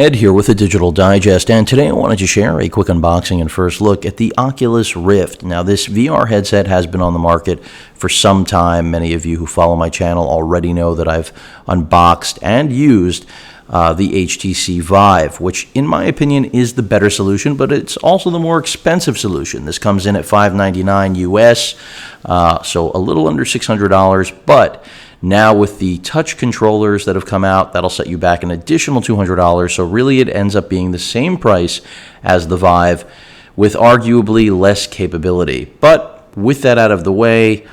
Ed here with a Digital Digest, and today I wanted to share a quick unboxing and first look at the Oculus Rift. Now, this VR headset has been on the market for some time. Many of you who follow my channel already know that I've unboxed and used the HTC Vive, which in my opinion is the better solution, but it's also the more expensive solution. This comes in at $599 US, so a little under $600, but now with the touch controllers that have come out, that'll set you back an additional $200, so really it ends up being the same price as the Vive with arguably less capability. But with that out of the way,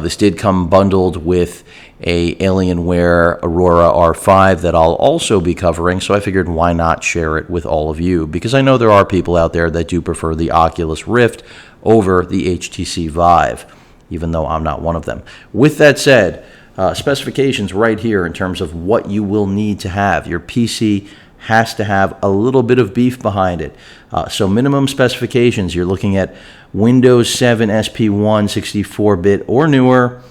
this did come bundled with a Alienware Aurora R5 that I'll also be covering, so I figured why not share it with all of you, because I know there are people out there that do prefer the Oculus Rift over the HTC Vive, even though I'm not one of them. With that said, specifications right here in terms of what you will need to have. Your PC has to have a little bit of beef behind it. So minimum specifications, you're looking at Windows 7 SP1 64-bit or newer.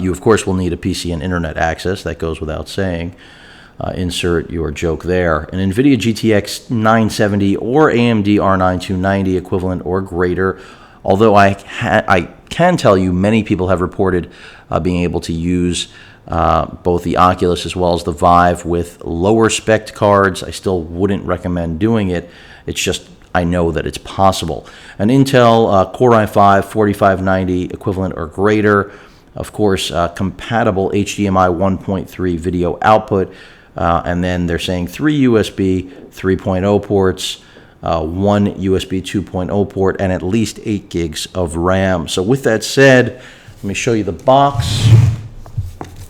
You, of course, will need a PC and internet access. That goes without saying. Insert your joke there. An NVIDIA GTX 970 or AMD R9 290 equivalent or greater. Although I can tell you many people have reported being able to use both the Oculus as well as the Vive with lower spec cards. I still wouldn't recommend doing it. It's just I know that it's possible. An Intel Core i5 4590 equivalent or greater. Of course, compatible HDMI 1.3 video output. And then they're saying 3 USB 3.0 ports. 1 USB 2.0 port, and at least 8 gigs of RAM. So with that said, let me show you the box,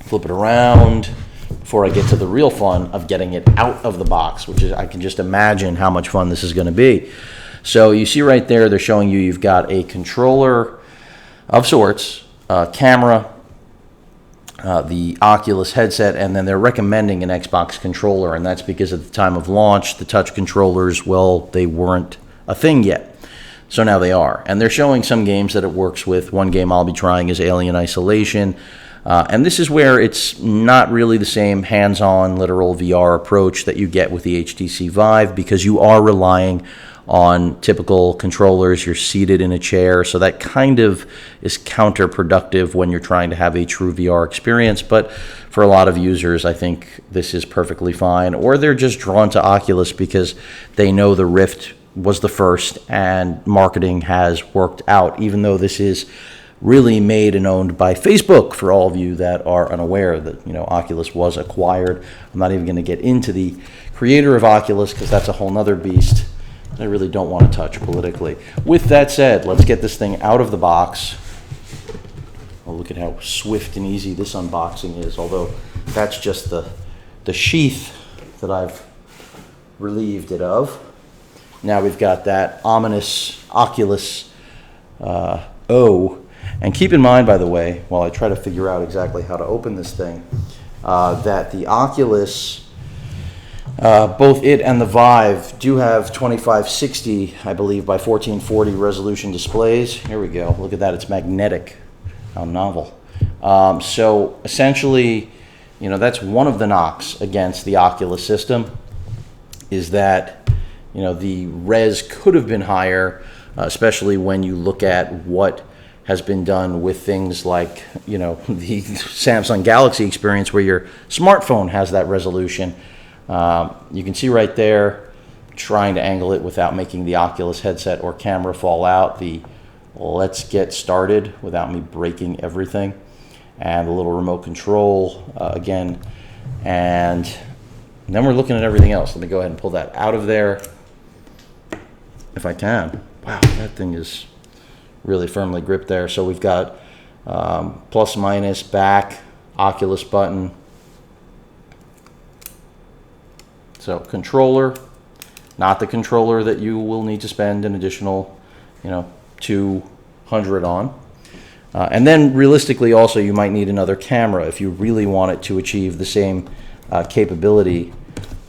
flip it around before I get to the real fun of getting it out of the box, which is, I can just imagine how much fun this is going to be. So you see right there, they're showing you've got a controller of sorts, camera, the Oculus headset, and then they're recommending an Xbox controller, and that's because at the time of launch, the touch controllers, well, they weren't a thing yet. So now they are. And they're showing some games that it works with. One game I'll be trying is Alien Isolation. And this is where it's not really the same hands-on, literal VR approach that you get with the HTC Vive, because you are relying on typical controllers. You're seated in a chair, so that kind of is counterproductive when you're trying to have a true VR experience. But for a lot of users, I think this is perfectly fine, or they're just drawn to Oculus because they know the Rift was the first and marketing has worked out, even though this is really made and owned by Facebook, for all of you that are unaware that, you know, Oculus was acquired. I'm not even going to get into the creator of Oculus because that's a whole nother beast I really don't want to touch politically. With that said, let's get this thing out of the box. Oh, look at how swift and easy this unboxing is, although that's just the sheath that I've relieved it of. Now we've got that ominous Oculus O. And keep in mind, by the way, while I try to figure out exactly how to open this thing, that the Oculus, both it and the Vive do have 2560, I believe, by 1440 resolution displays. Here we go. Look at that. It's magnetic. How novel. So essentially, you know, that's one of the knocks against the Oculus system, is that, you know, the res could have been higher, especially when you look at what has been done with things like, you know, the Samsung Galaxy experience where your smartphone has that resolution. You can see right there, trying to angle it without making the Oculus headset or camera fall out, the let's get started without me breaking everything, and the little remote control again, and then we're looking at everything else. Let me go ahead and pull that out of there if I can. Wow, that thing is really firmly gripped there. So we've got plus, minus, back, Oculus button. So controller, not the controller that you will need to spend an additional, you know, $200 on. And then realistically also you might need another camera if you really want it to achieve the same capability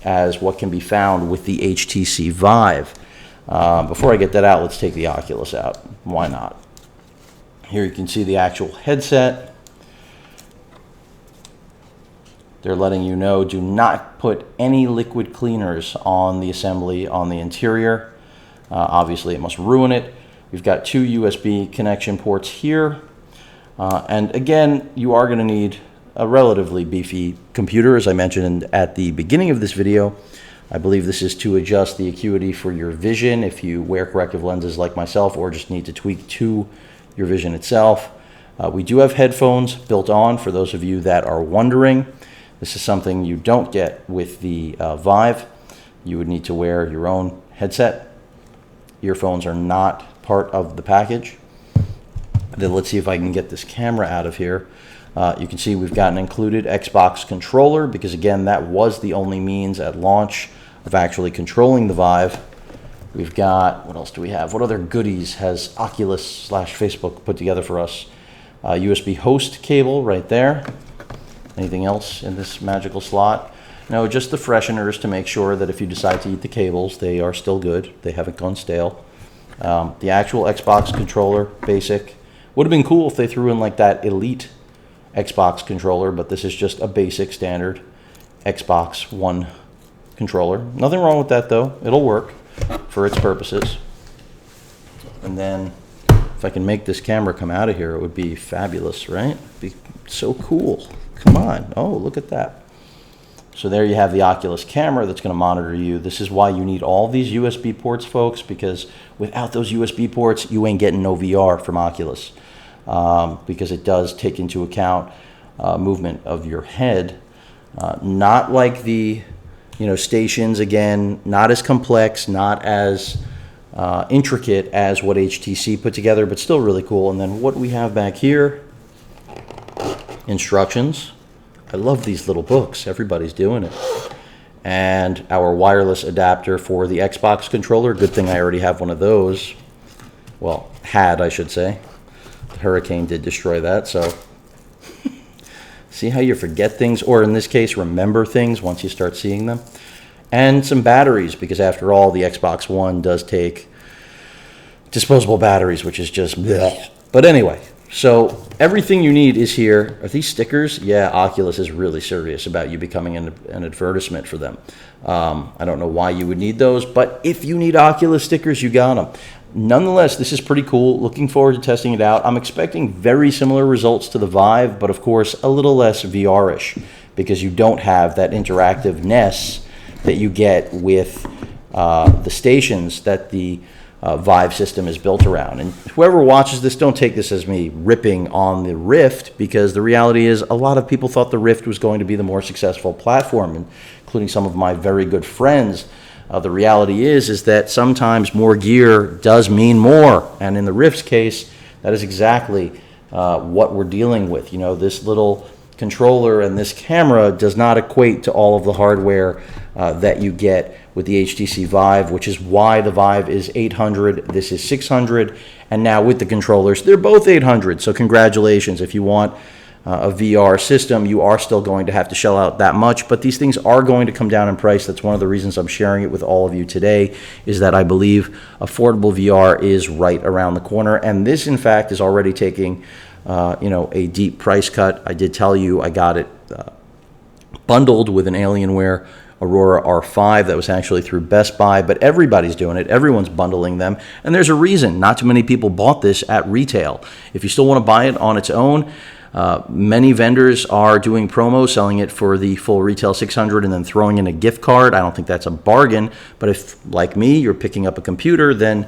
as what can be found with the HTC Vive. Before I get that out, let's take the Oculus out. Why not? Here you can see the actual headset. They're letting you know, do not put any liquid cleaners on the assembly on the interior. Obviously, it must ruin it. We've got 2 USB connection ports here. And again, you are going to need a relatively beefy computer, as I mentioned at the beginning of this video. I believe this is to adjust the acuity for your vision if you wear corrective lenses like myself, or just need to tweak to your vision itself. We do have headphones built on for those of you that are wondering. This is something you don't get with the Vive. You would need to wear your own headset. Earphones are not part of the package. Then let's see if I can get this camera out of here. You can see we've got an included Xbox controller because, again, that was the only means at launch of actually controlling the Vive. We've got, what else do we have? What other goodies has Oculus/Facebook put together for us? USB host cable right there. Anything else in this magical slot? No, just the fresheners to make sure that if you decide to eat the cables, they are still good. They haven't gone stale. The actual Xbox controller, basic. Would have been cool if they threw in like that Elite Xbox controller, but this is just a basic standard Xbox One controller. Nothing wrong with that though. It'll work for its purposes. And then if I can make this camera come out of here, it would be fabulous, right? It'd be so cool. Come on. Oh, look at that. So there you have the Oculus camera that's going to monitor you. This is why you need all these USB ports, folks, because without those USB ports, you ain't getting no VR from Oculus, because it does take into account movement of your head. Not like the stations, again, not as complex, not as intricate as what HTC put together, but still really cool. And then what we have back here, instructions. I love these little books. Everybody's doing it. And our wireless adapter for the Xbox controller. Good thing I already have one of those. Well, had, I should say. The hurricane did destroy that, so see how you forget things, or in this case, remember things once you start seeing them. And some batteries, because after all, the Xbox One does take disposable batteries, which is just bleh. But anyway, so everything you need is here. Are these stickers? Yeah, Oculus is really serious about you becoming an advertisement for them. I don't know why you would need those, but if you need Oculus stickers, you got them. Nonetheless, this is pretty cool. Looking forward to testing it out. I'm expecting very similar results to the Vive, but of course a little less VR-ish, because you don't have that interactiveness that you get with the stations that the Vive system is built around. And whoever watches this, don't take this as me ripping on the Rift, because the reality is a lot of people thought the Rift was going to be the more successful platform, including some of my very good friends. The reality is that sometimes more gear does mean more, and in the Rift's case, that is exactly what we're dealing with. This little controller and this camera does not equate to all of the hardware that you get with the HTC Vive, which is why the Vive is $800, this is $600, and now with the controllers, they're both $800. So congratulations. If you want a VR system, you are still going to have to shell out that much, but these things are going to come down in price. That's one of the reasons I'm sharing it with all of you today, is that I believe affordable VR is right around the corner, and this, in fact, is already taking a deep price cut. I did tell you I got it bundled with an Alienware Aurora R5 that was actually through Best Buy, but everybody's doing it. Everyone's bundling them, and there's a reason. Not too many people bought this at retail. If you still want to buy it on its own, many vendors are doing promos, selling it for the full retail $600 and then throwing in a gift card. I don't think that's a bargain, but if, like me, you're picking up a computer, then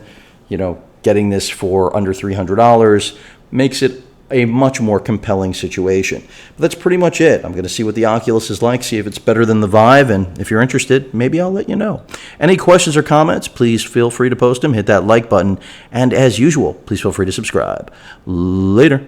getting this for under $300 makes it a much more compelling situation. But that's pretty much it. I'm going to see what the Oculus is like, see if it's better than the Vive, and if you're interested, maybe I'll let you know. Any questions or comments, please feel free to post them. Hit that like button, and as usual, please feel free to subscribe. Later.